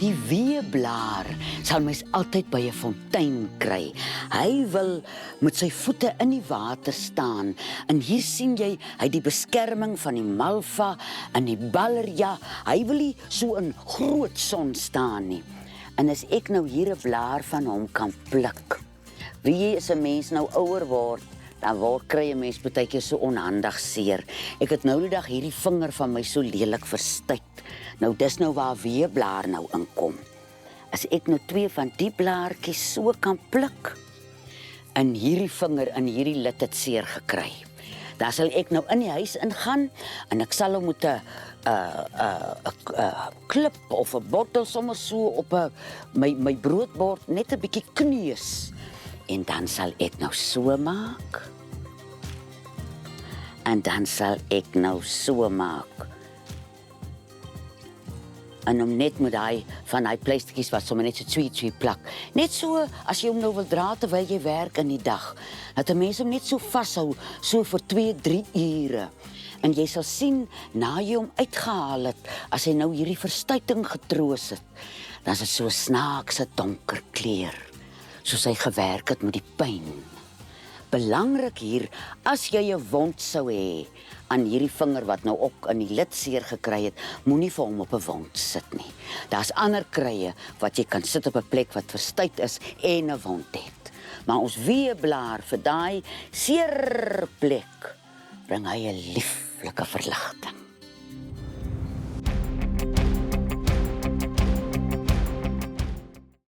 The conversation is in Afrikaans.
Die weeblaar sal mens altyd by 'n fontein kry. Hy wil met sy voete in die water staan. En hier sien jy, hy die beskerming van die malva en die ballerja. Hy wil nie so in groot son staan nie. En as ek nou hier 'n blaar van hom kan pluk. Wie is 'n mens nou ouer word, dan kry 'n mens baie keer so onhandig seer. Ek het nou die dag hierdie vinger van my so lelik verstuit. Nou dis nou waar weeblaar nou inkom. As ek nou 2 van die blaartjies so kan pluk, en hierdie vinger en hierdie lid het seer gekry, dan sal ek nou in die huis ingaan en ek sal hom met 'n klip of 'n bottel sommer so op my broodbord net 'n bietjie kneus. En dan sal ek nou so maak. En dan sal ek nou so maak. En om net met van die plastikies wat sommer net so twee plak. Net so, as jy hom nou wil dra terwyl jy werk in die dag, dat 'n mens hom net so vashou, so vir 2-3 ure. En jy sal sien, na jy hom uitgehaal het, as hy nou hierdie verstuiting getroos het, dan is dit so 'n snaakse donker kleur, soos hy gewerk het met die pyn. Belangrik hier, as jy 'n wond sou hê aan hierdie vinger wat nou ook in die lid seer gekry het, moenie vir hom op 'n wond sit nie. Daar's ander krye wat jy kan sit op 'n plek wat verstuit is en 'n wond het. Maar ons weeblaar vir daai seer plek bring hy 'n lieflike verligting.